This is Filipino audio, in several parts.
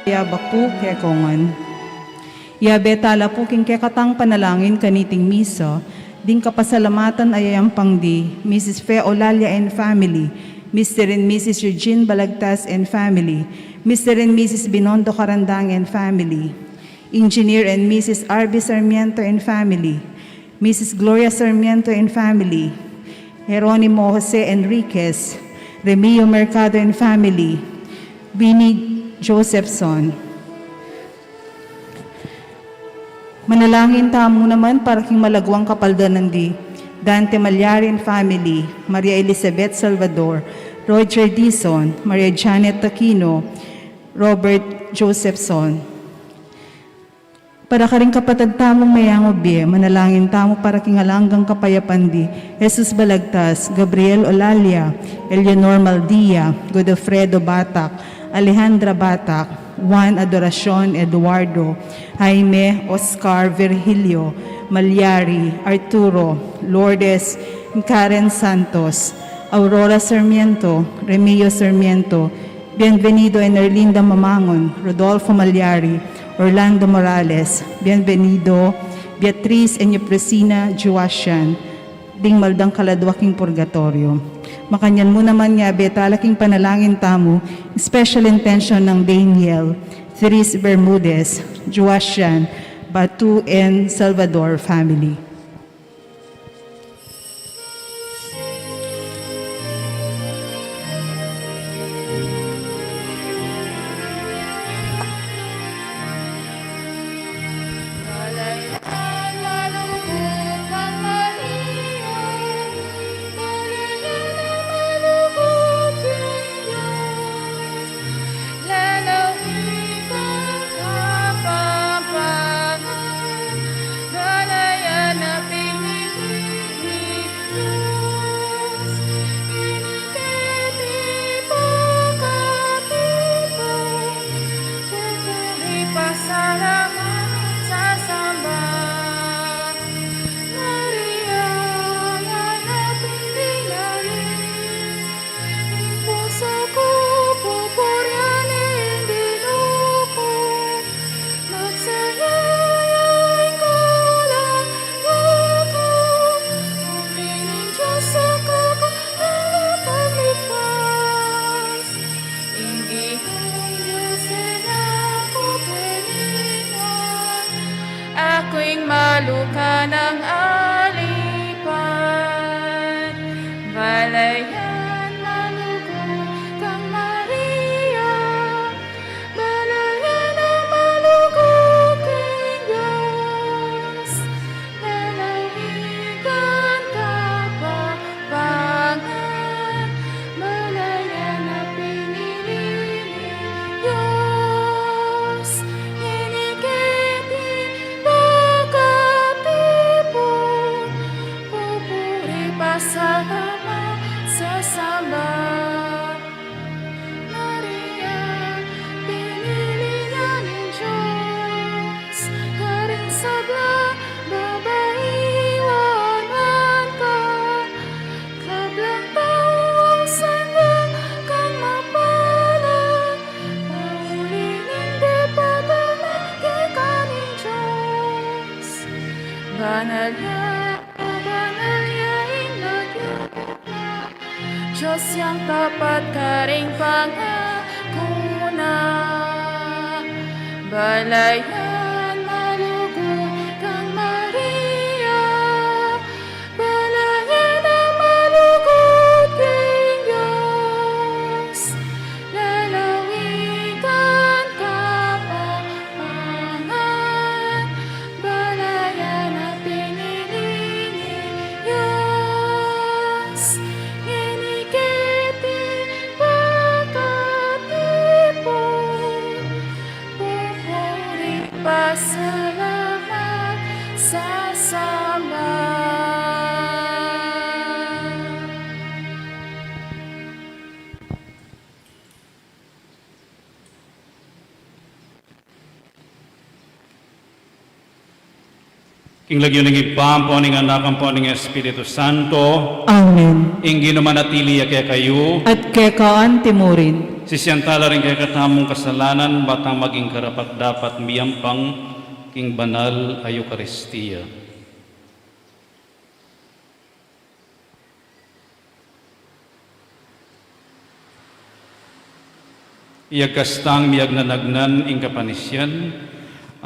Yabaku kekongan. Yabetala po king kekatang panalangin kaniting miso, ding kapasalamatan ayayang pangdi, Mrs. Fe Olalia and family, Mr. and Mrs. Eugene Balagtas and family, Mr. and Mrs. Binondo Carandang and family, Engineer and Mrs. R.B. Sarmiento and family, Mrs. Gloria Sarmiento and family, Jeronimo Jose Enriquez, Remio Mercado and family, Vinnie Josephson. Manalangin tamo naman para king malagwang kapaldanan di Dante Malyarin family, Maria Elizabeth Salvador, Roger Dizon, Maria Janet Aquino, Robert Josephson. Para ka rin kapatid tamong mayangobi, manalangin tamo para king alanggang kapayapan di Jesus Balagtas, Gabriel Olalia, Eleanor Maldia, Godofredo Batak, Alejandra Batak, Juan Adoracion Eduardo, Jaime Oscar Virgilio, Malyari, Arturo, Lourdes, Karen Santos, Aurora Sarmiento, Remio Sarmiento, Bienvenido and Erlinda Mamangon, Rodolfo Malyari, Orlando Morales, Bienvenido, Beatriz Enyopresina Juasian, ding maldang kaladwaking purgatorio. Makanyan mo naman nga, betalaking panalangin tamo, special intention ng Daniel, Therese Bermudez, Juasian, Batu, and Salvador family. Ako'y maluka ng alipan, balayan malugod kang Maria, balayan ang malugod kang Diyos, lalawigan kapapangan, balayan na pinili ni Diyos, salamat sa samba. Maria, pinili na ng Diyos, karing sabla, babaiwanan ka, kablang tao ang sanda kang mapala, paulinin de patalagay ka ng Diyos. Banal Diyos yang tapat karing pangakuna, balayan malugod kang Maria, balayan ang malugod kang Diyos, lalawigan kapapangan, balayan ang pinili ni Diyos. Pasalamat sa samba. King lagyo ng ipampo ning anak ang po ning Espiritu Santo. Amen. Inggi naman atili kaya kayo. At kekaan timurin. Sisiyantala rin kay katamong kasalanan, batang maging karapat dapat miyampang king banal ay Eucharistia. Iyagkastang miyag nanagnan ing kapanisyan.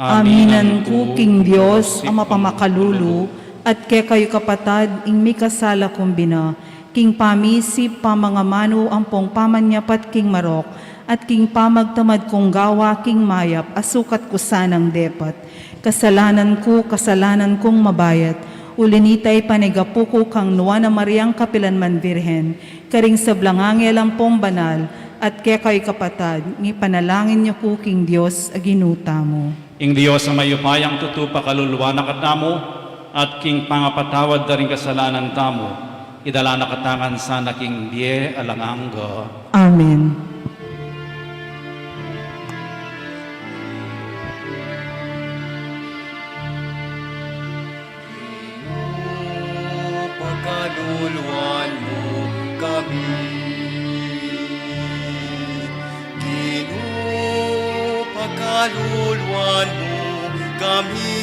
Aminan ko, King Diyos, ang mapamakalulu, at kay kayo kapatad, ing may kasala kumbina, King pamisip, pamangamano, ampong pamanyapat, King marok, at King pamagtamad kong gawa, King mayap, asukat ko sanang depat. Kasalanan kong mabayat, ulinitay panigapuko kang nuwa na Mariang Kapilanman Birhen, karing sablangangel ang pong banal, at kaya kayo kapatad, ni panalangin niyo ko, King Diyos, aginuta mo. Ing Diyos ang mayupayang tutupa kaluluwa na katamo, at King pangapatawad na rin kasalanan tamo, idala na katangan sana King die alangangga. Amen. Pagkaluluwan mo kami. Pagkaluluwan mo kami.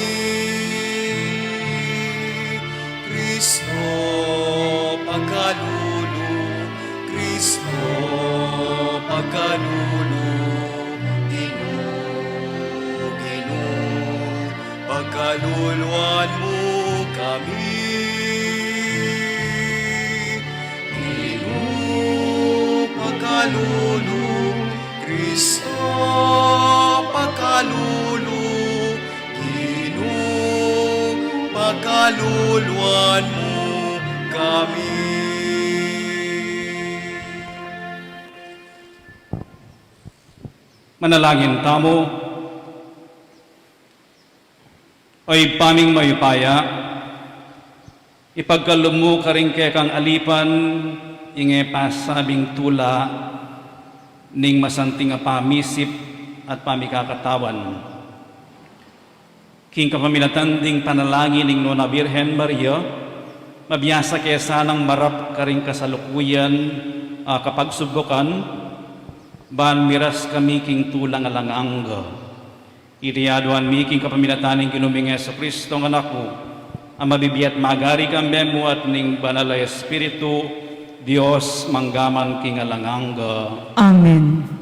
Kristo, pagkalulu, Kristo, pagkalulu, Ginoo, pagkaluluwan mo kami. Ginoo, pagkalulu, Kristo, pagkalulu, Ginoo, pagkaluluwan mo kami. Manalangin tamo, oy paming mayupaya, ipagkalumo ka rin kay kang alipan, inge pasabing tula, ning masanting nga pamisip at pamikakatawan. King kapamilatanding panalangin ning Nona Birhen Maria, mabiyasa kaya sanang marap ka rin kasalukuyan kapag subukan, ban miras kami king tulang alangangga. Itiyaduan mi king kapamilataning ginuming Yesu Kristo ng anak mo, ang mabibiyat magari kami mo at ning banal ay Espiritu, Diyos manggaman king alangangga. Amen.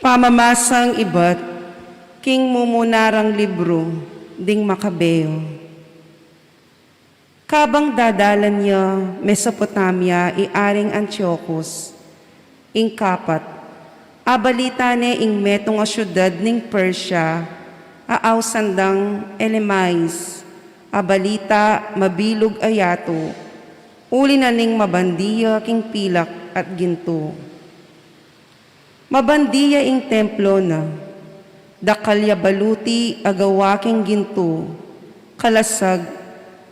Pamamasang iba't, king mumunarang libro, ding Makabeo. Kabang dadalan niya, Mesopotamia, iaring Antiochus, ing kapat, abalita ne ing metong a syudad ning Persia, aaw sandang Elemais, abalita mabilog ayato, uli na ning mabandiya king pilak at ginto. Mabandiya ing templo na, dakalya baluti agawaking ginto, kalasag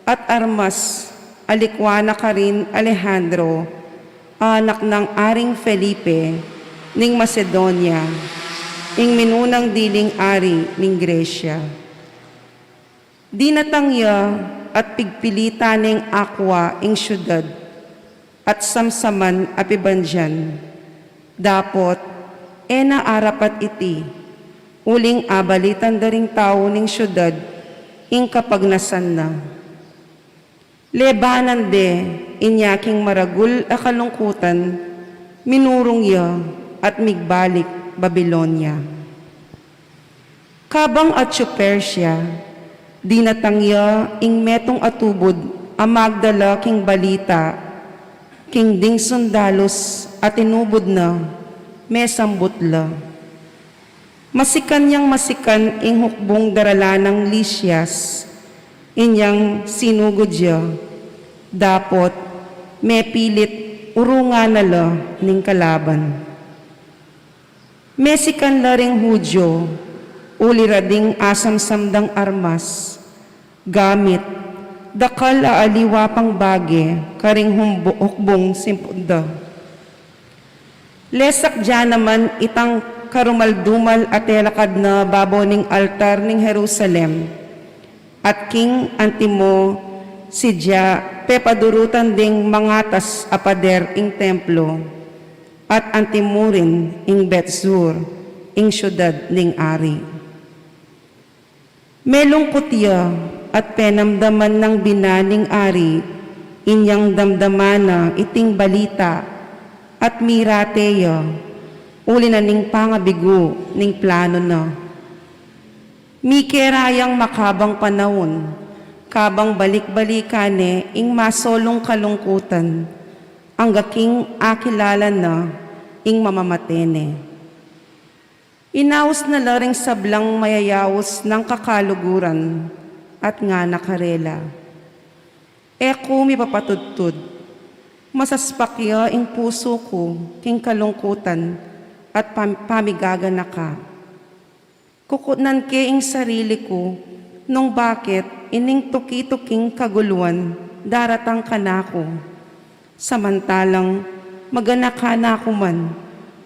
at armas, alikwana ka rin Alejandro, anak ng Aring Felipe, ning Macedonia, ing minunang diling ari ning Gresya. Dinatangya at pigpilita ning akwa ing syudad, at samsaman apibanjan, dapot, ena arapat iti, uling abalitan daring tao ning syudad, ing kapagnasan na. Lebanan de, inyaking maragul a kalungkutan, minurong ya at migbalik Babylonia. Kabang atyo Persia, dinatangya ing metong atubod a magdala king balita, king ding sundalos at inubod na, mesambutla. Masikan niyang masikan ing hukbong daralanang Lysias, inyang sinugudya, dapot, mepilit urunga nala ning kalaban. Mesikan laring Hudyo, ulirading asam-samdang armas, gamit, dakal aaliwa pang bage, karing hukbong simpudda. Lesak dyan naman itang karumaldumal at telakad na babaw ning altar ning Jerusalem. At King Antimo si Dia pepadurutan ding mangatas apader ing templo. At antimurin ing Betzur ing syudad ning ari. Melungkot ya at penamdaman ng binaning ari, inyang damdamana iting balita, at mirateya, uli na ning pangabigo ning plano na. Mikerayang makabang panahon, kabang balik-balikane ing masolong kalungkutan, ang gaking akilala na ing mamamatene. Inaos na laring sablang mayayawos ng kakaluguran at nga nakarela. Eko mi papatudtud, masaspakya ing puso ko king kalungkutan at pamigaga na ka. Kukutnan ke ing sarili ko nung bakit ining tuki-tuking kaguluan daratang kanako. Samantalang maganaka na ako man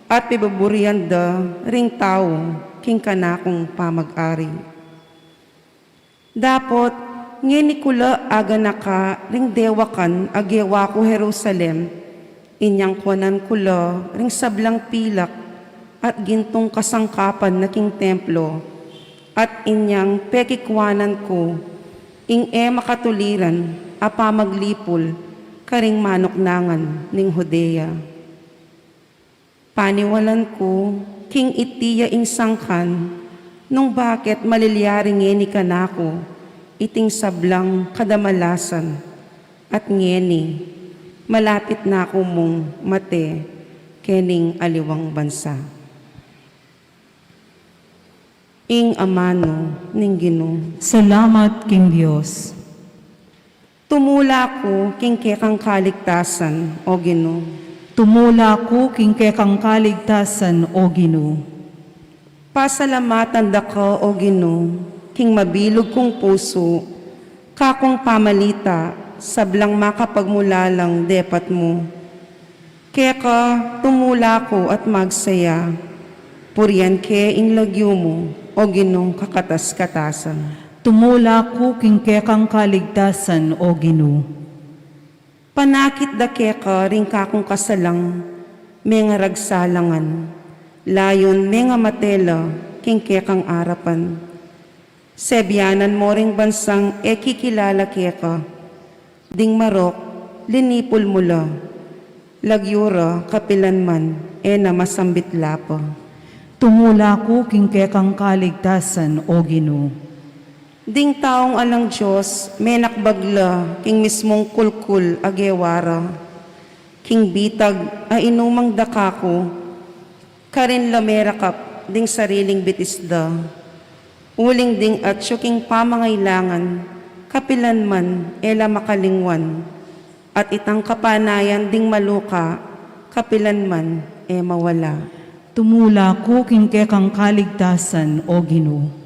at pibaburian da ring tao king kanakong pamag-ari. Dapot ngeni kula aga naka ring dewakan agyawa ko Jerusalem, inyang kuanan kula ring sablang pilak at gintong kasangkapan na king templo, at inyang pekikwanan ko ing makatuliran apa maglipol karing manoknangan ning Judea. Paniwalan ko king itiya ing sangkan nung bakit malilyaring ngeni kanako iting sablang kadamalasan at ngeni malapit na ako mong mate kening aliwang bansa. Ing amano ning Ginoo. Salamat, King Diyos. Tumula ko king kekang kaligtasan, o Ginoo. Tumula ko king kekang kaligtasan, O Ginoo. Pasalamatan da ka, o Ginoo, king mabilog kong puso, kakong pamalita, sablang makapagmulalang depat mo. Keka tumula ko at magsaya, purian ke ing lagyo mo, o Ginoo kakatas-katasan. Tumula ko king kekang kaligtasan, O Ginoo. Panakit da keka ring kakong kasalang, mga ragsalangan, layon mga matela, king kekang arapan. Sebyanan mo ring bansang kikilala keka, ding marok, linipol mula, lagyura kapilan man, na masambit lapa. Tumula ko king kekang kaligtasan, O Ginoo. Ding taong alang Diyos, menakbagla, king mismong kulkul agewara, king bitag a inumang dakako, karin lamerakap ding sariling bitisda, uling ding at syuking pamangailangan, kapilan man ela makalingwan, at itang kapanayan ding maluka, kapilan man mawala. Tumula ko king kekang kaligtasan, O Ginoo.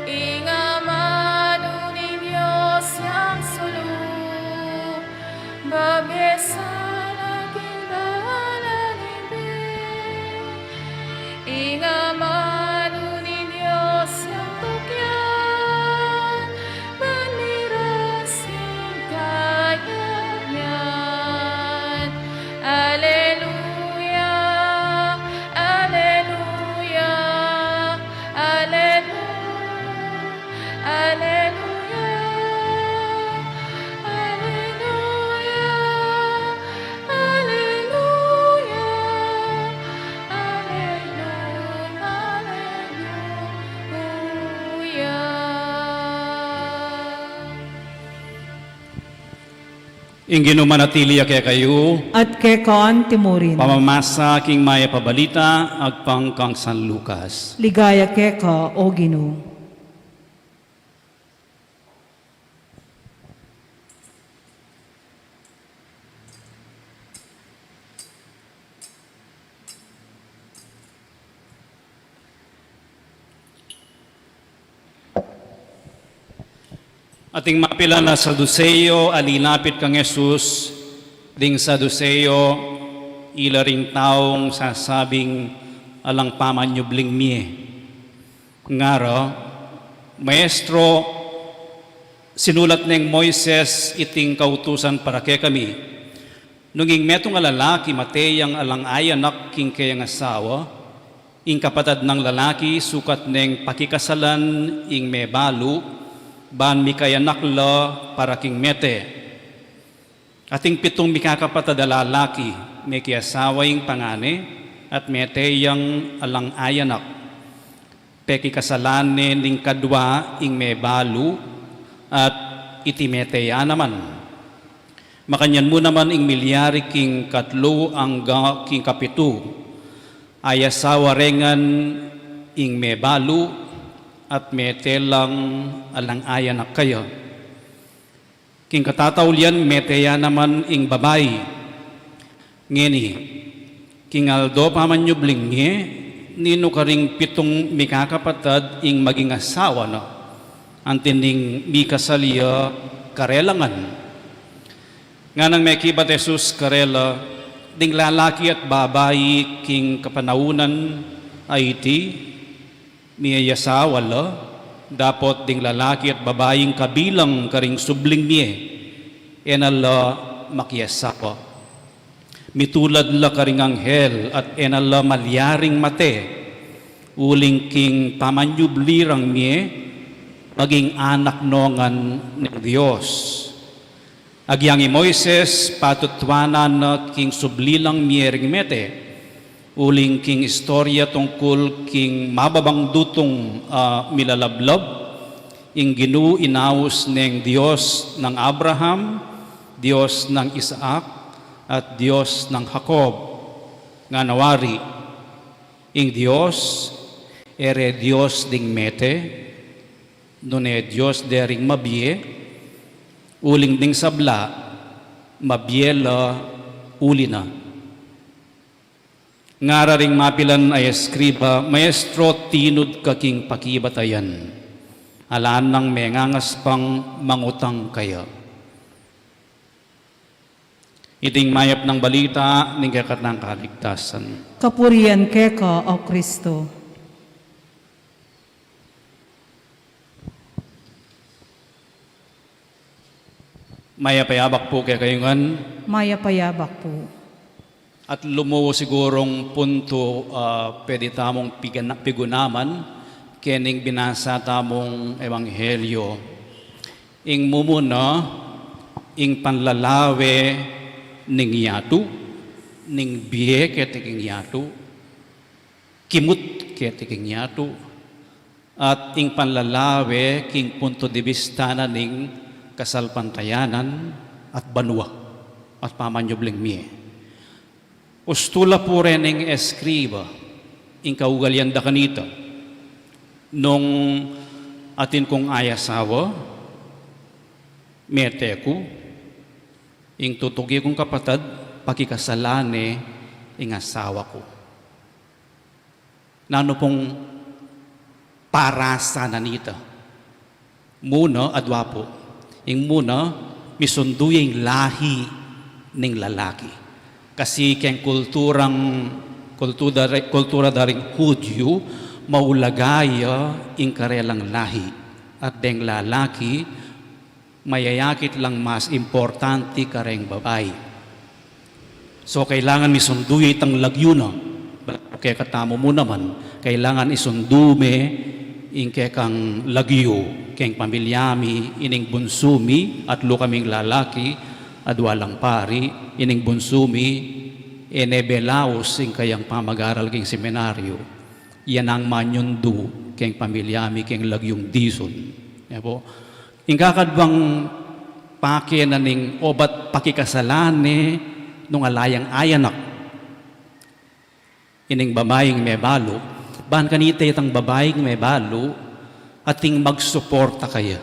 Ingat Ingin manatili kaya kayo, at kekon timurin. pamamasa king maya pabalita, agpang kang San Lucas. Ligaya keka, O Ginoo. Ating mapila na Saduceo, alinapit kang Jesus, ding Saduceo, ila ring taong sasabing alang pamanyubling miye. Ngaro, Maestro, sinulat ng Moises iting kautusan para kay kami. Nunging metong lalaki mateyang alang ayanak king kayang asawa, ing kapatad ng lalaki sukat ng pakikasalan ing may balu, ban mikayanak la para king mete. Ating pitong mikakapatad na lalaki, may kiasaway pangane at mete yang alang ayanak. Peki kasalane ning kadwa ing may balu at itimete ya naman. Makanyan mo naman ing milyari king katlo ang king kapitu. Ayasawa rengan ing may balu at mete lang alang ayanak kayo. King katataulian meteya naman ing babay. Ngeni, king aldo pamanyubling nge, nino karing pitong mikakapatad ing maging asawa no. Antining mikasaliya karelangan. Nga nang may kibat Jesus karela, ding lalaki at babayi king kapanaunan ay iti, miyayasawa la, dapat ding lalaki at babaying kabilang karing subling niye, enala makiyasawa. Mitulad la karing anghel at enala malyaring mate, uling king pamanyublirang niye, maging anak nongan ng Diyos. Agyangi Moises, patutwanan na king sublilang miyering mete, uling king istorya tungkol king mababang dutong milalablab, ing ginu inaus ng Diyos ng Abraham, Diyos ng Isaac, at Diyos ng Jacob. Nga nawari, ing Diyos, ere Diyos ding mete, nune Diyos dering mabie, uling ding sabla, mabiela ulina. Ngararing mapilan ay eskriba, Maestro, tinud kaking pakibatayan. Alaan ng mengangas pang mangutang kaya. Iting mayap ng balita, ning kakat ng kaligtasan. Kapurian keka, O Kristo. Mayapayabak po kaya kayungan. Maya payabak po. At lumuwo sigurong punto pwede tamong pigunaman kening binasa tamong ebanghelyo. Ing mumuna, ing panlalawe ning yatu, ning biye ketiking yatu, kimut ketiking yatu, at ing panlalawe king punto de vista na ning kasalpantayanan at banwa at pamanyubling miye. Ustula po rin ng eskriba, ing kaugalyan da kanita, nung atin kong ayasawa, meteku, ing tutugi kong kapatad, pakikasalane, ing asawa ko. Nano pong parasa nanita, muna adwapo, ing muna misunduyeng lahi ning lalaki. Kasi keng kultura daring Hudyo, maulagaya ing karelang lahi. At deng lalaki, mayayakit lang mas importante kareng babae. So kailangan misunduy itang lagyo na. Kaya katamo mo naman, kailangan isundume ing kekang lagyo, keng pamilyami, ining bunsumi, at kaming lalaki, adwalang pari, ining bunsumi, enebelaos ing kayang pamag-aral king seminaryo, yan ang manyundu keng pamilyami keng lagyong dison. Ing kakadbang pake na ning obat pakikasalane nung alayang ayanak. Ining babaeng may balo, bahan kanita itang babaeng may balo, ating magsuporta kaya.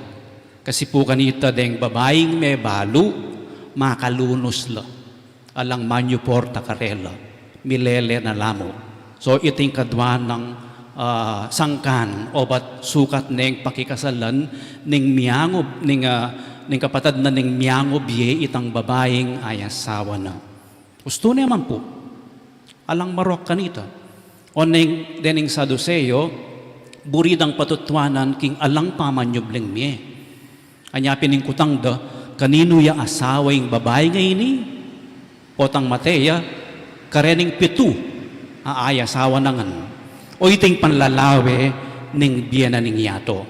Kasi po kanita deng babaeng may balo, makalunos la. Alang manyuporta karela, milele na lamo. So iting kadwa ng sangkan obat sukat neng pakikasalan ning miangob ning kapatad na ning miangob ye itang babaeng ay asawa na. Gusto naman po alang marok kanita o ning dening Saduseo buridang patutwanan king alang pamanyubling miye. Anya piningkutang da kanino ya asawa yung babae ngayon potang Matea karening pitu ay asawa nangan o iting panlalawe ning biyana ning yato.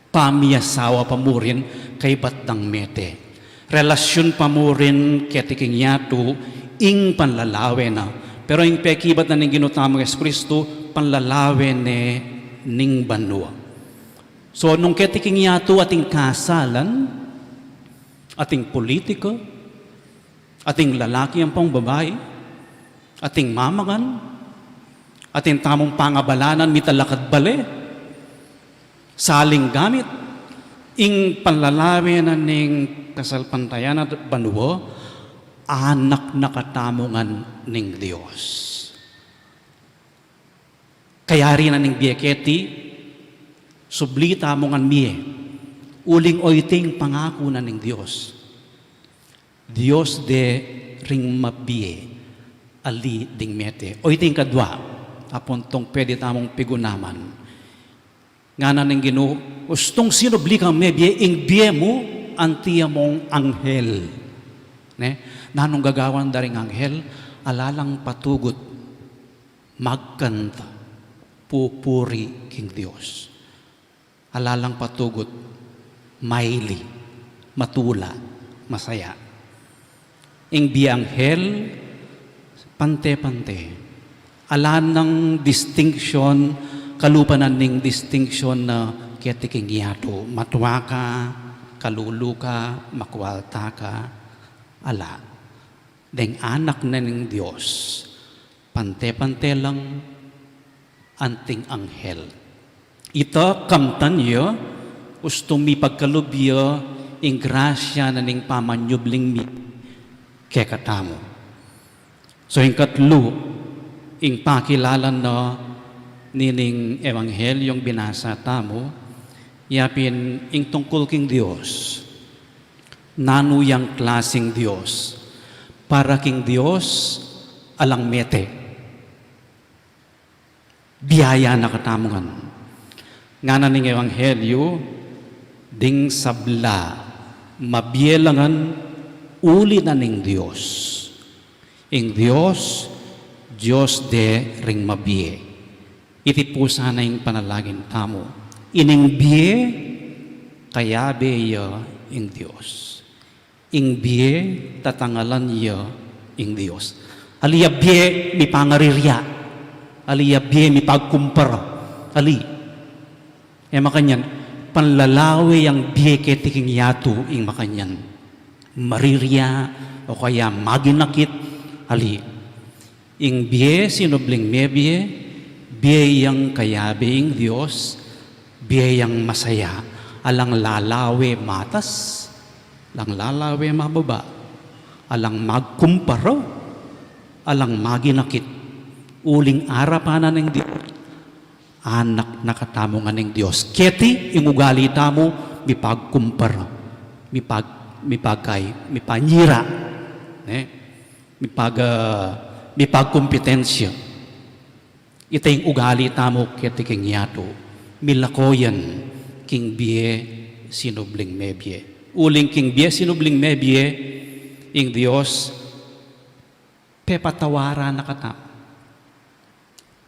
Pamiyasawa pa mo rin kay batang mete. Relasyon pa mo rin ketiking yato ing panlalawe na. Pero yung pekibat na ning ginutamang Kristo panlalawe ning banwa. So nung ketiking yato ating kasalan, ating politika, ating lalaki ang pang babae, ating mamagan, ating tamong pangabalanan, mitalakad bale, saling gamit, ing panlalawe na ning kasalpantayan at banwa, anak na katamungan ning Diyos. Kaya rin na ning biyeketi, sublita mongan miye, uling oiting pangako na ning Diyos. Diyos de ring mabiye, ali ding mete. Oiting kadwa, apon tong pwede tamong pigunaman. Nga na ning Ginoo, ustong sinubli kang mebye, ing biye mo, antiya mong anghel. Ne? Nanong gagawan daring anghel, alalang patugot, magkanta, pupuri king Diyos. Alalang patugot, maili, matula, masaya. Ing biye anghel, pante-pante. Alan ng distinction, kalupanan ning distinction na ketiking yato. Matwa ka, kalulu ka, makwalta ka, ala. Deng anak na ning Diyos, pante-pante lang, anting anghel. Ito kamtan yo, gusto mi pagkalubyo, ing grasya na ning pamanyubling mi, kekatamo. So yung katlo, ing pakilalan na nining ewanghelyong binasa tamo, yapin ing tungkol king Diyos, nanuyang klaseng Diyos, para king Diyos alang mete, biyaya na katamungan. Nga na ning ewanghelyo, ding sabla, mabielangan, uli na ning Diyos. Ing Diyos, Diyos de ring mabiye. Iti po sana yung panalagin tamo. Ining biye, kaya beya ing Diyos. Ing biye, tatangalan ya ing Diyos. Aliya biye, mi pangarirya. Aliya biye, mi pagkumpara. Ali. E makanyan, panlalawe yang biye ketiking yato ing makanyan. Marirya, o kaya maginakit, ali. Ing biye sinubling mebye, biyayang kayabing Diyos, biyayang masaya, alang lalawe matas, alang lalawe mababa, alang magkumparo, alang maginakit, uling arapanan ng Diyos, anak na katamungan ng Diyos. Keti, yung ugali tamo, mipagkumparo, mipanyira, may pagkompetensya. Ito yung ugali tamo ketiking yato. Milakoyan king biye sinubling mebye. Uling king biye sinubling mebye, ing Diyos, pepatawara na katam.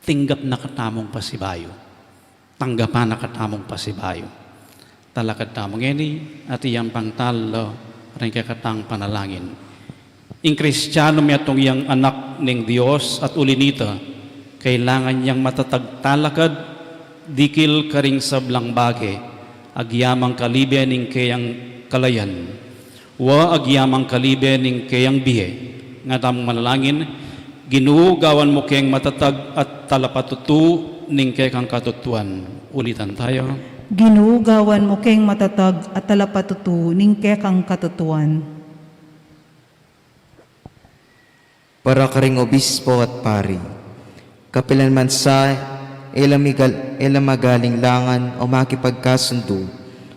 Tinggap na katamong pasibayo. Tanggapan na katamong pasibayo. Talakad tamong eni, at iyang pangtalo, rin kakatang panalangin. Ing Kristiyano may atong iyang anak ng Diyos at ulinita, kailangan niyang matatagtalakad, dikil karing sablang bagay, agyamang kalibyan ning kayang kalayan, Wa agyamang kalibe ning kayang bihe, nga tamang manalangin, Ginoo gawan mo kayang matatag at talapatutu ning kayang katutuan. Ulitan tayo. Ginuugawan mo keng matatag at talapatutu ning kekang katutuan. Para karing obispo at pari, kapilan man sa ilamagaling langan o makipagkasundo,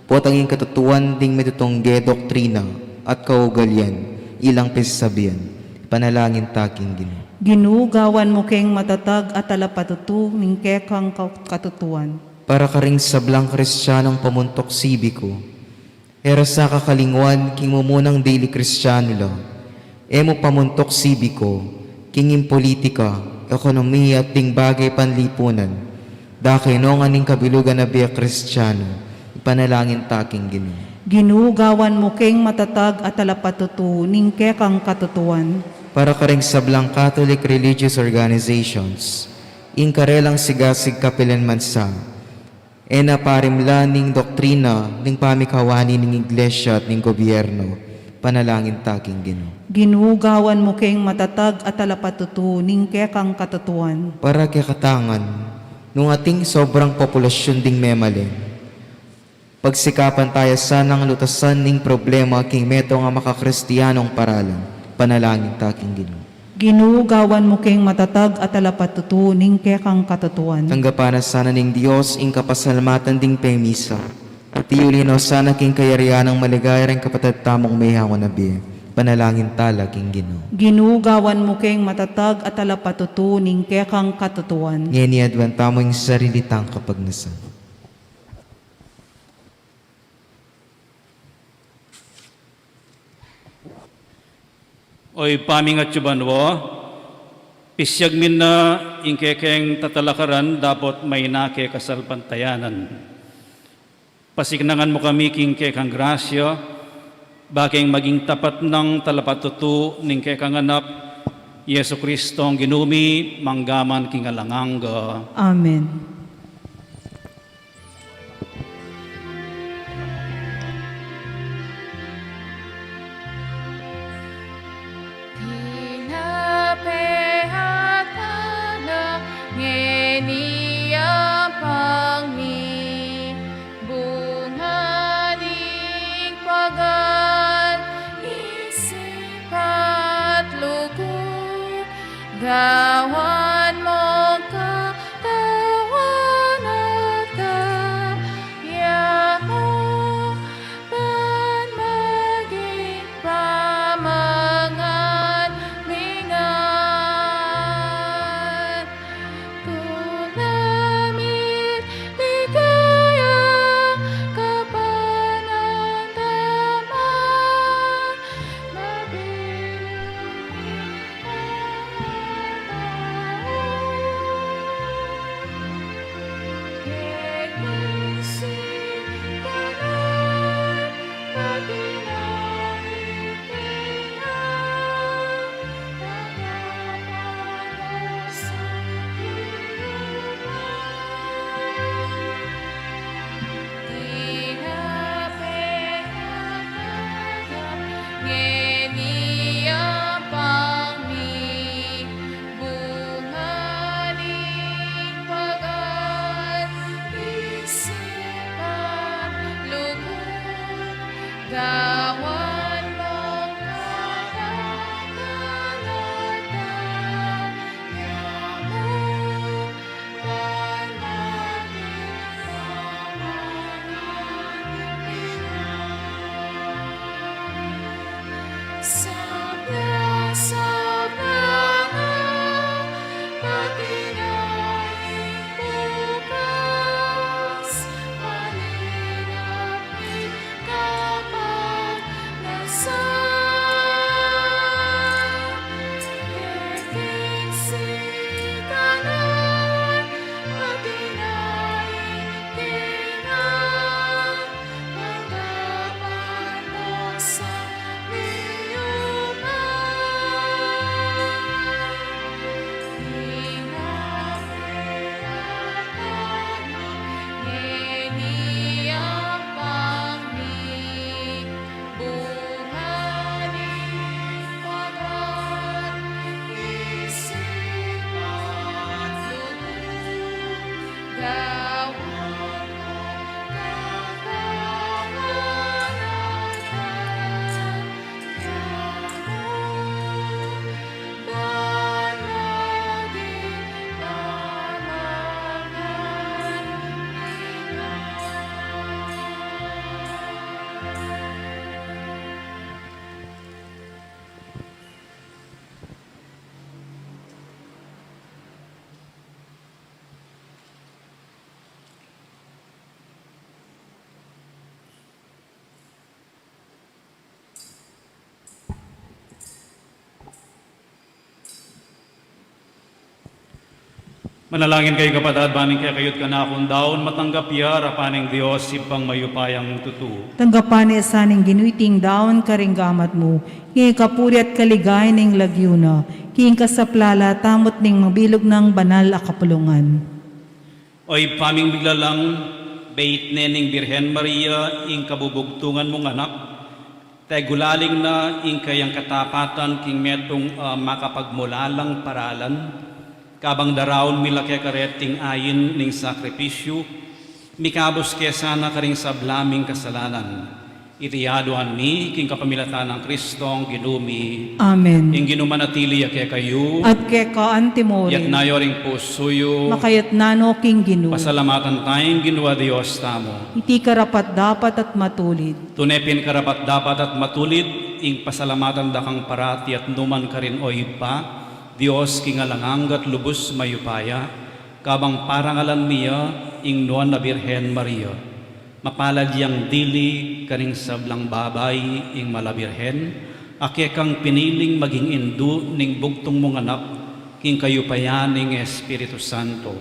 potanging katutuan ding metutongge doktrina at kaugalyan, ilang pisasabihan, panalangin taking Ginoo. Ginuugawan mo keng matatag at talapatutu ning kekang katutuan. Para karing sablang kristyanong pamuntok sibiko, era sa kakalingwan king mumunang daily kristyano lang, emo pamuntok sibiko, kingin politika, ekonomiya at ding bagay panlipunan, dake no nga ning kabilugan na biya kristyano, ipanalangin taking Ginoo. Ginuugawan mo keng matatag at talapatutu ning kekang katutuan. Para karing sablang Catholic religious organizations, ingkarelang sigasig kapilan mansa, ena parimla ning doktrina ning pamikawani ning iglesia at ning gobyerno, panalangin taking Ginoo. Ginuugawan mo keng matatag at talapatutu ning kekang katutuan. Para kay katangan, nung ating sobrang populasyon ding memalin, pagsikapan tayo sanang lutasan ning problema king meto nga makakristiyanong paralan, panalangin taking Ginoo. Ginuugawan mo keng matatag at talapatutu ning kekang katutuan. Tanggapan na sana ning Dios ing kapasalamatan ding pemisa, at iulino sana king kayarihan ng maligaya rin kapatid tamong may hangon na biya, panalangin tala king Ginoo. Ginuugawan mo keng matatag at talapatutu ning kekang katutuan. Ngayon niadwan tamo yung sarili tang kapagnasan. Oy pamingat yubanwo, pisyag min na ingkekeng tatalakaran dapat may nake kasalpantayanan. Pasignangan mo kami king kekang grasya, baking maging tapat ng talapatutu ning kekang anak, Yesu Kristo ang ginumi, manggaman king alanganga. Amen. Pinapehatana ngeniya pangmi bunganing pagan isip at lugod gawan mo katawan Manalangin kayo kapatid, baning kaya kayo't kanakon daon, matanggap ya, rapaning Diyos, ipang mayupayang tutu. Tanggapan ni asaning ginuiting daon karinggamat mo, king kapuri at kaligay ning lagyuna, king kasaplala tamot ning mabilog ng banal a kapulungan. Oy paming biglalang, bait nening Birhen Maria, ing kabubugtungan mong anak, tay gulaling na ing kayang katapatan king metong makapagmulalang paralan, kabang daraon milake kareting ayin ning sakripisyo, mikabos kaya sana karing sablaming kasalanan. Itiyaduhan mi, king kapamilatan ng Kristong ginumi, Amen. ing ginumanatili ya kaya kayo, At keka yat antimorin, nayo ring pusuyo, makayat nano king ginu, pasalamatan tayong ginawa Diyos tamo. iti karapat dapat at matulid. Tunepin karapat dapat at matulid, ing pasalamatan dakang parati at numan ka rin o pa, Diyos kingalanganggat lubos mayupaya, kabang parangalan niya, ing nuan na Birhen Maria. Mapalad yang dili kaning sablang babay, ing malabirhen, ake kang piniling maging indu ning bugtong mong anak, king kayupayan ning Espiritu Santo.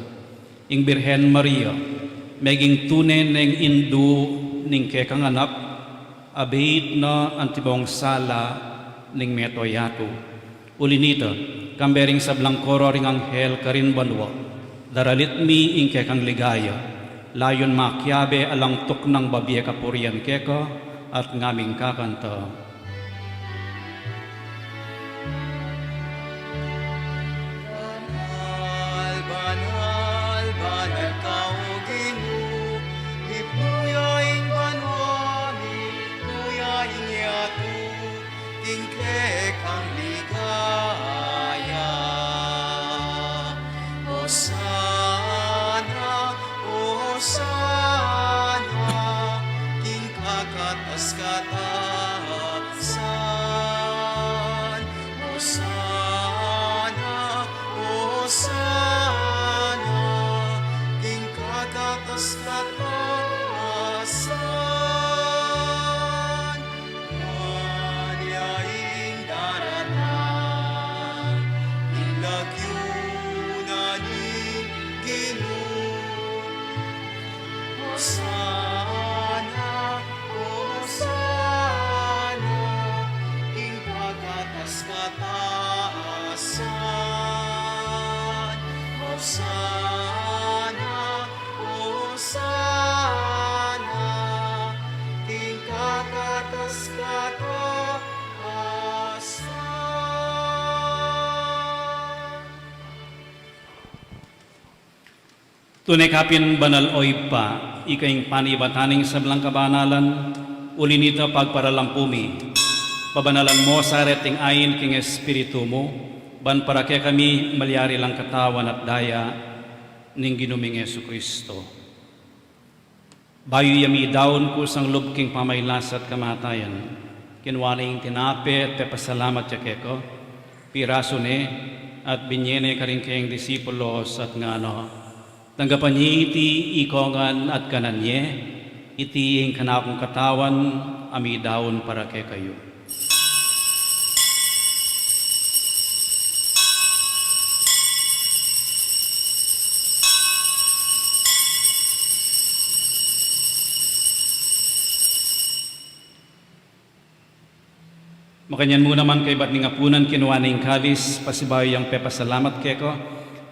Ing Birhen Maria, meging tunen ning indu ning kekang anak, abit na antibong sala ning metoyato. Ulinita, kambering sablang koro ring anghel karin banwa, daralit mi ing kekang ligaya, layon makyabe alang tuk ng babye kapurian keka at ngaming kakanta. Banal, banal, banal ka o Ginoo, ipuyaing banwami, puyaing yato, tingkek ang ligaya. Hosana, Hosana, king kakatas katasan. Hosana, Hosana, king kakatas katasan. Manyaing daratan, ilagyunan ning Ginoo. Hosana, Hosana, ing kagatas kataasan. Hosana, Hosana, ing kagatas kataasan. Tunay kapin banal oy pa, ikaing panibataning sablang kabanalan, ulinita pagparalampumi. Pabanalan mo sa reting ayin king Espiritu mo, ban para kaya kami malyari lang katawan at daya ning ginuming Yesu Kristo. Bayo yami daon ko sang lubking pamaylas at kamatayan, kinwaning tinape at pepasalamat ya keko, piraso ne at binyene karing kayang disipulos at ngano, tanggapan niya iti ikongan at kananye, iti ang kanakong katawan, ami daon para kay kayo. Makanyan mo naman kay ba't ningapunan kinuha ng kalis, pasibayo yung pepasalamat keko,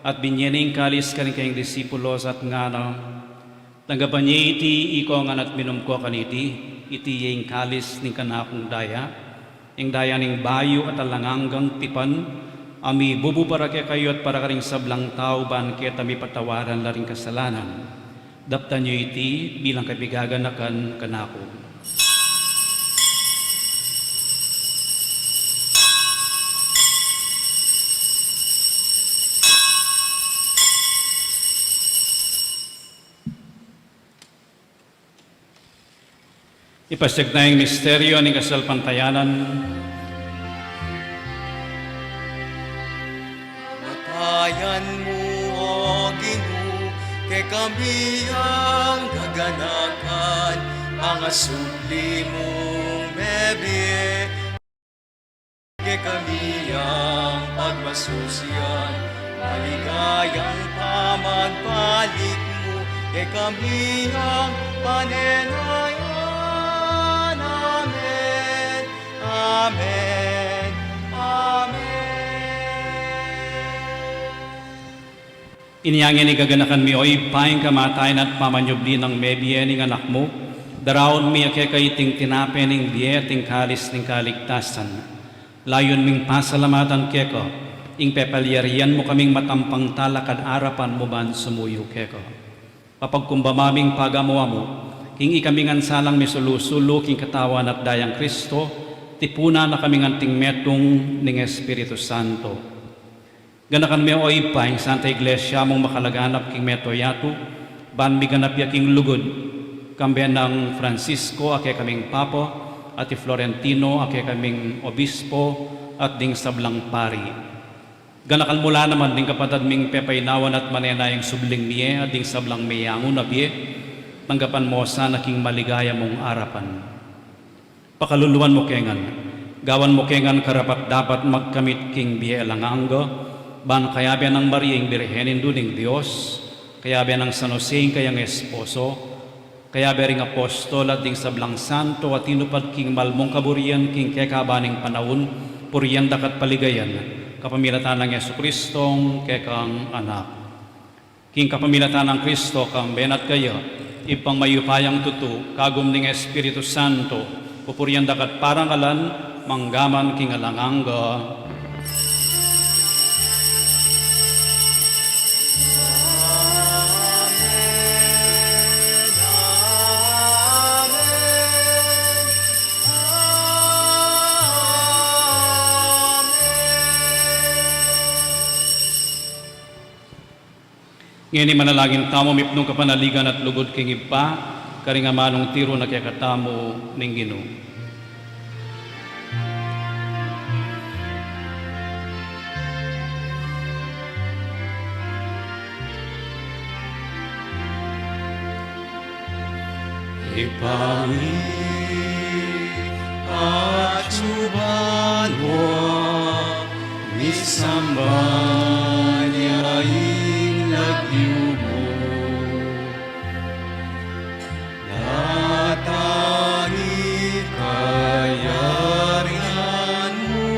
at binyening kalis kaning kayong disipulos at ngano, tanggapan niya iti ikongan at minumko kaniti, iti yung kalis ning kanakong daya, yung daya ning bayo at alanganggang tipan, ami bubu para kay kayo at para karing sablang tao ban kaya tami patawaran laring kasalanan. Daptan niyo iti bilang kabigaganakan kanako. Ipasig na yung misteryo ng kasalpantayanan. Matayan mo, O Ginoo, kay kami ang gaganakan, mga supli mong bebe. Kay kami ang pagmasusiyan, maligayang pamagbalik mo, kay kami ang panenayan. Amen, Amen, Amen. Inyangin igaganakan mi oy paing kamatayan at pamanyubli ng mebye ning anak mo, daraon mi ake kaiting tinape ning biye ting kalis ning kaligtasan. Layon ming pasalamatan keko, ing pepalyarian mo kaming matampang talakad arapan mo ban sumuyo keko. Papagkumbamaming pagamuwa mo, king ikamingan salang misulusulo king katawan at dayang Kristo, tipuna na kaming anting metong ning Espiritu Santo. Ganakan mi oy pa ing Santa Iglesia mong makalaganap king metoyato, ban mi ganap ya king lugod, kambian ng Francisco ake kaming Papa, at Florentino ake kaming Obispo, at ding sablang pari. Ganakal mula naman ding kapatad ming pepaynawan at manenayang subling miye, at ding sablang miyangon na biye, tanggapan mo sa naking maligaya mong arapan. Pakaluluan mo kengan, gawan mo kengan karapat dapat magkamit king biye langangga, ban kayabe ng Mariang Birhenin duning Diyos, kayabe ng San Jose kayang esposo, kayabe ring apostol at ding sablang santo at tinupad king malmong kaburian king kekabaning panahon, puriyan dakat paligayan, kapamilatan ng Yesu Kristong kekang anak. King kapamilatan ng Kristo kang benat kaya, ipang mayupayang tutu, kagum ning Espiritu Santo, pupuriyan dakat parangalan, manggaman king alangangga. Ngayon manalagin tamo mipnong kapanaligan at lugod king ipa, karingamanong tiro na kayakatamo ning Ginoo. Ipangin at suban mo, misamban yaing lagyo mo. Natangi kayarihan mo,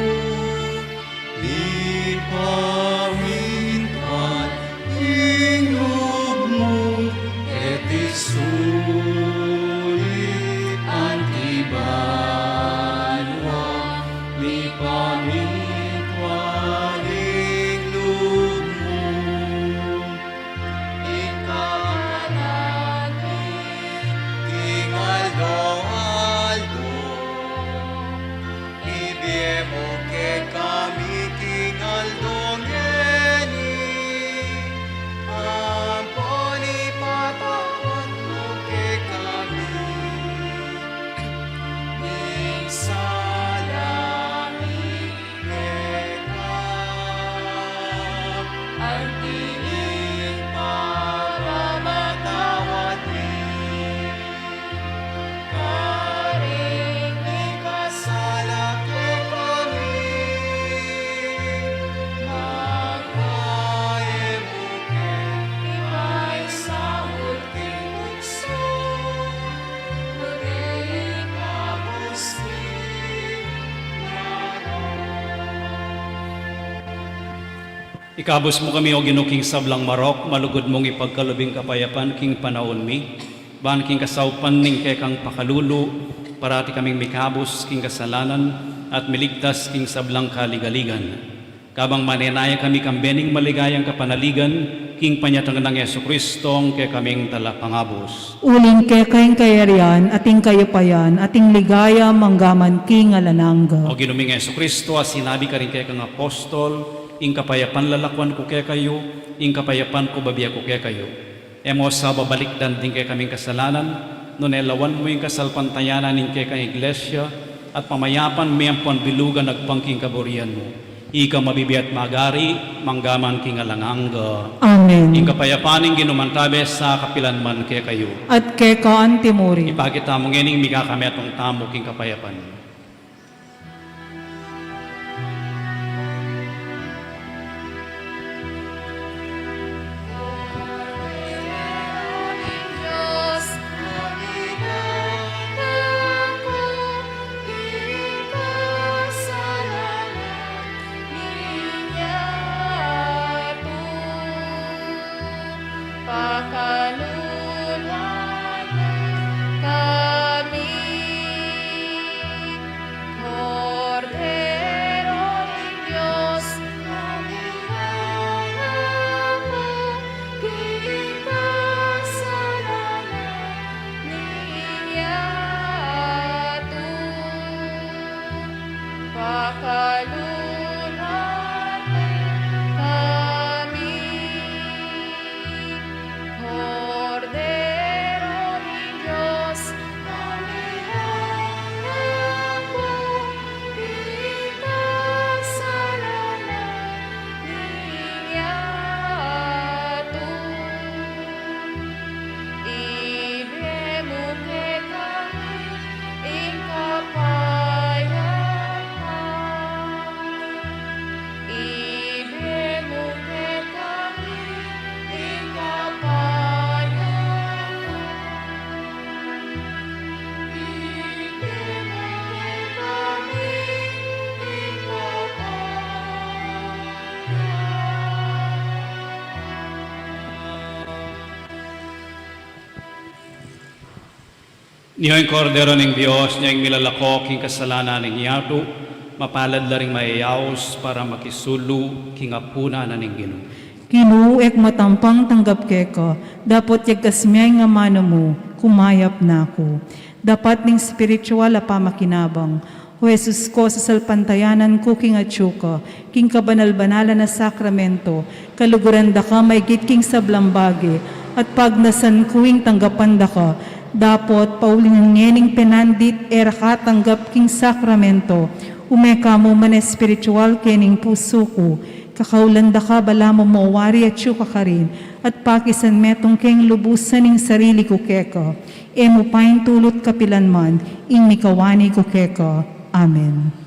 ipawintan ingog mo, etisulit antibanwa, mi pamintwaling loob mo. Ikanangin, King Aldo, ibiye mo ke kami, King Aldo ngeni, amponi patawad mo ke kami, ning salangit keka, ang tinig para matawad ni, karing ikasala ke kami, magkaye mo ke imay sa ulting bukso, maging kamusti Ikabos mo kami o ginuking sablang marok, malugod mong ipagkalubing kapayapan king panahon mi, ban king kasaupan ning kekang pakalulo, parati kaming mikabos king kasalanan, at miligtas king sablang kaligaligan. Kabang manenaya kami kambening maligayang kapanaligan, king panyatang ng Yesu Kristong ke kaming talapangabos. Uling ke kayong kayarian, ating kayapayan, ating ligaya, manggaman king alanangga. O ginuming Yesu Kristo, as sinabi ka rin kay kang apostol, ing kapayapan lalakwan ko kay kayo, ing kapayapan ko babiya ko kay kayo. Emo sa babalikdan din kay kaming kasalanan, nunelawan mo yung kasalpantayanan ning kay kang iglesia, at pamayapan may ang panbilugan nagpangking kaburian mo. Ika mabibiyat magari, manggaman king alangangga. Amen. Ing kapayapaning ginumantabe sa kapilanman kay kayo. At ke kaan timuri. Ipakita mo ngening mikakametong tamo king kapayapan. Niyo yung kordero ng Diyos, niyo yung milalako king kasalanan ng yato, mapalad la ring mayayaos para makisulu king apuna na ning Ginoo. Kinuek matampang tanggap keko, dapat yagkasmiyay nga mano mo, kumayap na ako. Dapat ning spiritual a pamakinabang, o Jesus ko sa salpantayanan ko king atsuka, king kabanal-banalan na sakramento, kaluguran da ka may king sablambagi, at pag nasan kuing tanggapan da ka, dapat paulingan ngening penandit era katanggap king sakramento, umeka mo man espiritual kening puso ko, kakaulanda ka bala mo mawari at syuka ka rin, at pakisan metong keng lubusan ning sarili ko keka, emo paing tulot kapilan man, ing mikawani ko keka. Amen.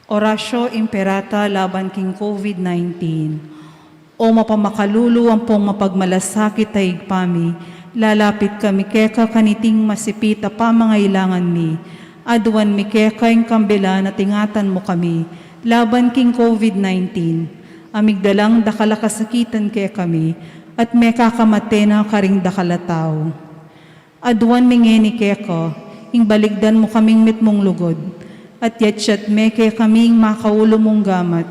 Orasyo Imperata laban king COVID-19. O mapamakalulu ang pong mapagmalasakit ay igpami, lalapit kami keka kaniting masipita pamangailangan mi, aduan mi keka yung kambila na tingatan mo kami, laban king COVID-19. Amigdalang dakalakasakitan kaya kami, at may kakamate na karing dakalataw. Aduan mi ngeni keka, ing baligdan mo kaming mitmong lugod, at yatsyat meke kaming makaulo mong gamat.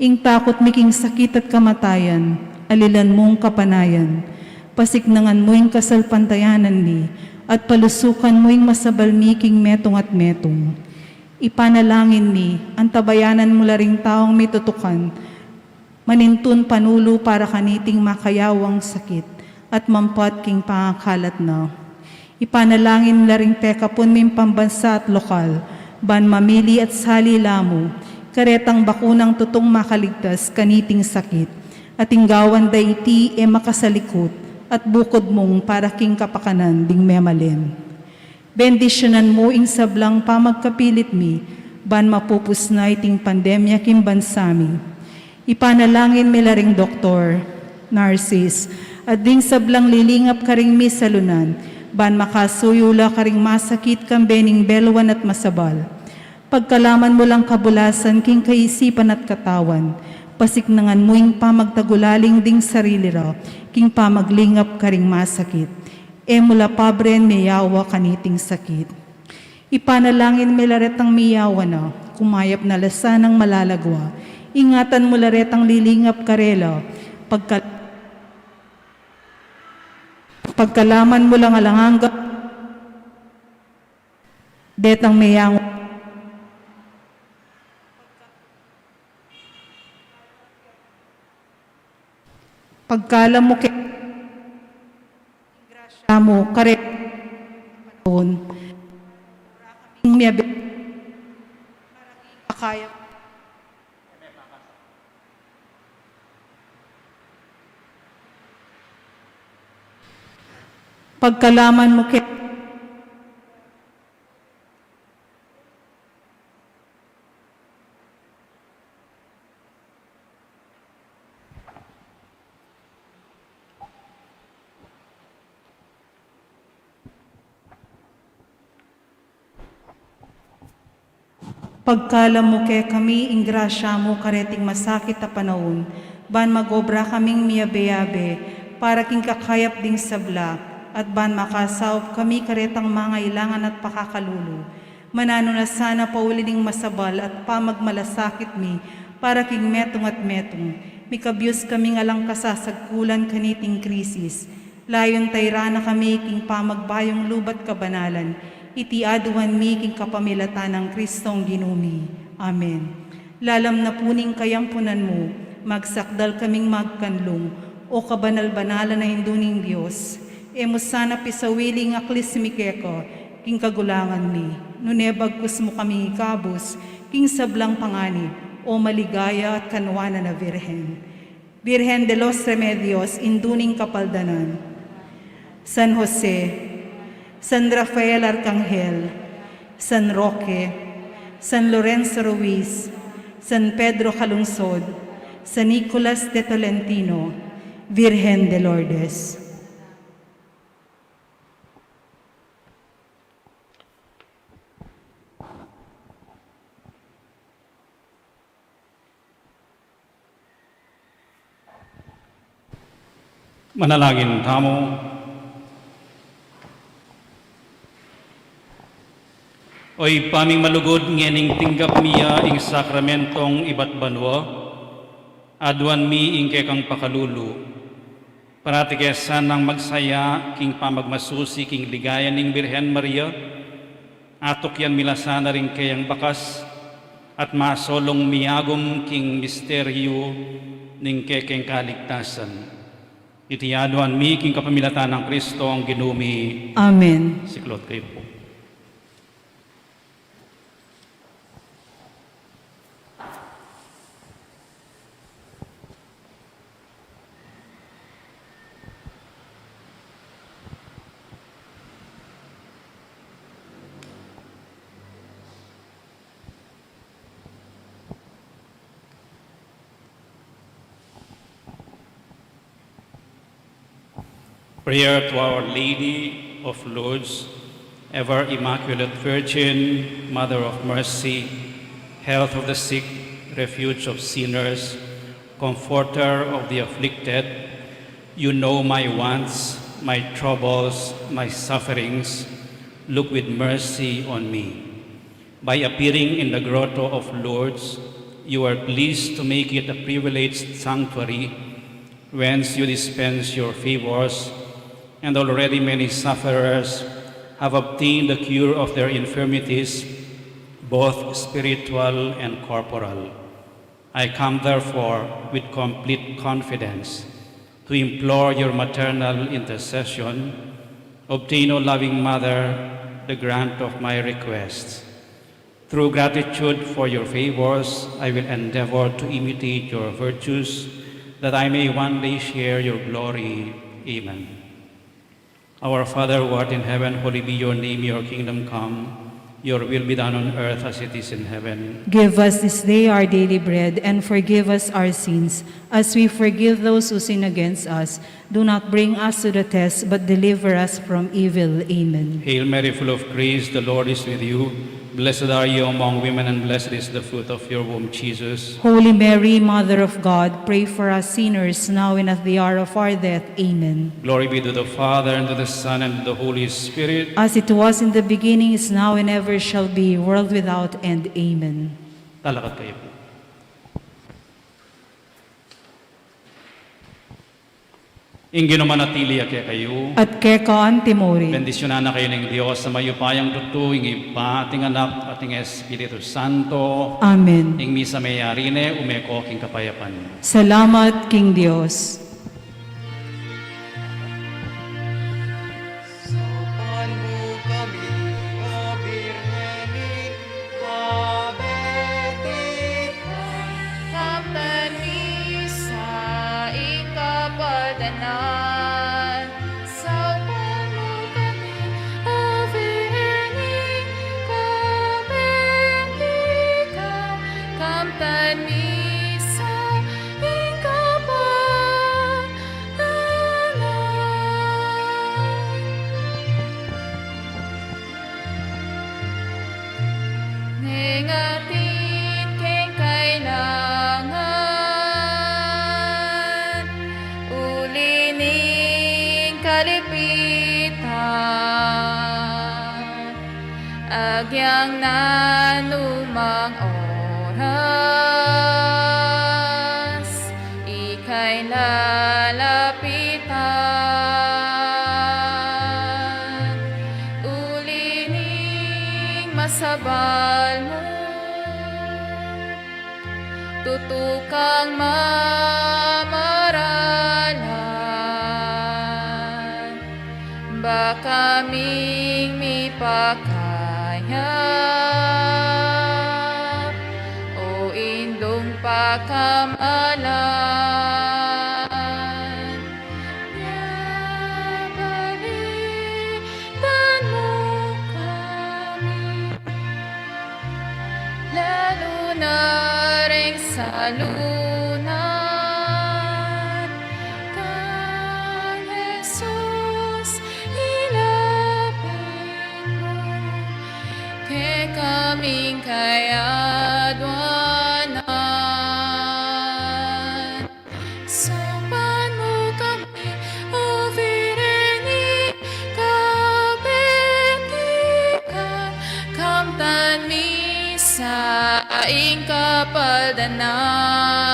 Ing takot miking sakit at kamatayan, alilan mong kapanayan. Pasiknangan mo ing kasalpantayanan ni, at palusukan mo ing masabal miking metong at metong. Ipanalangin ni, ang tabayanan mo laring taong mitutukan, manintun panulo para kaniting makayawang sakit, at mampat king pangakalat na. Ipanalangin na ring pekapon min pambansa at lokal, ban mamili at sali lamo, karetang bakunang tutong makaligtas kaniting sakit, at inggawan dayti e makasalikot, at bukod mong para king kapakanan ding memalin. Bendisyonan mo ing sablang pamagkapilit mi, ban mapupus na iting pandemya kim bansami. Ipanalangin mi laring Doktor Narcis, at ding sablang lilingap karing mi salunan, ban makasuyula karing masakit kang bening belwan at masabal. Pagkalaman mo lang kabulasan king kaisipan at katawan, pasiknangan mo ing pamagtagulaling ding sarili ra, king pamaglingap karing masakit. E mula pabren miyawa kaniting sakit. Ipanalangin milaretang miyawa na, kumayap na lasanang malalagwa, ingatan mo laretang lilingap karela, pagkalaman mo lang alanganga, detang mayang pagkalam mo kay grasya mo kare miyabi kaya pagkalaman mo kay pagkalam mo kay kami ingrasya mo kareting masakit a panahon, ban magobra kaming miyabe-yabe, para king kakayap ding sabla, at ban makasawp kami karetang mga ilangan at pakakalulu. Manano na sana pauli ding masabal at pamagmalasakit mi, para king metong at metong, mikabyos kaming alang kasasagkulan kaniting krisis. Layon tayrana kami king pamagbayong lubat kabanalan, iti aduan mi king kapamilatan ng Kristong ginumi. Amen. Lalam na puning kayampunan mo, magsakdal kaming magkanlong, o kabanal-banalan na hinduning Diyos. Emo sana pisawili nga klismikeko, king kagulangan mi. Nunebagkus mo kami ikabos, king sablang pangani, o maligaya at kanwana na Virhen. Virhen de los Remedios, induning kapaldanan. San Jose, San Rafael Arcangel, San Roque, San Lorenzo Ruiz, San Pedro Calungsod, San Nicolas de Tolentino, Virgen de Lourdes. Manalangin tamo. Oy paming malugod ngening tinggap miya ing sakramentong ibat banwa, aduan mi ing kekang pakalulu. Parati kesan nang magsaya king pamagmasusi king ligaya ning Birhen Maria, atok yan milasana ring kayang bakas, at masolong miyagom king misteryo ning kekeng kaligtasan. Iti aduan mi king kapamilatan ng Kristo ang ginumi. Amen. Siklot kayo po. Prayer to Our Lady of Lourdes, ever Immaculate Virgin, Mother of Mercy, health of the sick, refuge of sinners, comforter of the afflicted, you know my wants, my troubles, my sufferings. Look with mercy on me. By appearing in the grotto of Lourdes, you are pleased to make it a privileged sanctuary, whence you dispense your favors, and already many sufferers have obtained the cure of their infirmities, both spiritual and corporal. I come therefore with complete confidence to implore your maternal intercession. Obtain, O loving Mother, the grant of my requests. Through gratitude for your favors, I will endeavor to imitate your virtues, that I may one day share your glory. Amen. Our Father who art in heaven, holy be your name, your kingdom come. Your will be done on earth as it is in heaven. Give us this day our daily bread, and forgive us our sins, as we forgive those who sin against us. Do not bring us to the test, but deliver us from evil. Amen. Hail Mary, full of grace, the Lord is with you. Blessed are you among women, and blessed is the fruit of your womb, Jesus. Holy Mary, Mother of God, pray for us sinners, now and at the hour of our death. Amen. Glory be to the Father, and to the Son, and to the Holy Spirit. As it was in the beginning, is now, and ever shall be, world without end. Amen. Talakad kayo po. Ingino manatili kaya kayo. At kekaan timori. Bendisyonan na kayo ng Diyos sa mayupayang tutu, ing Iba, ating anak, ating Espiritu Santo. Amen. Ing misa mayarine, umeko king kapayapan. Salamat, King Dios. Sopan mo kami, O Birheni, Abetika. Kamtan misa ikapadanan. Saupan mo kami, Ave Kabentika. Kamtan misa ikapadanan. Nengatin keng kailangan, ulining kalipitan, agyang nanumang oras, ika'y lalapitan, ulining masabal mo, tutukang mamaralan, baka kaming mipakayap, o indong pakamalan. Nabalitan mo kami, lalo na rin sa lunan. Kang Jesus, ilapit mo, kay kaming kayadwanan. Sampan mo kami, O Vireni, kabetika, kamtan mi sa aing kapaldanan.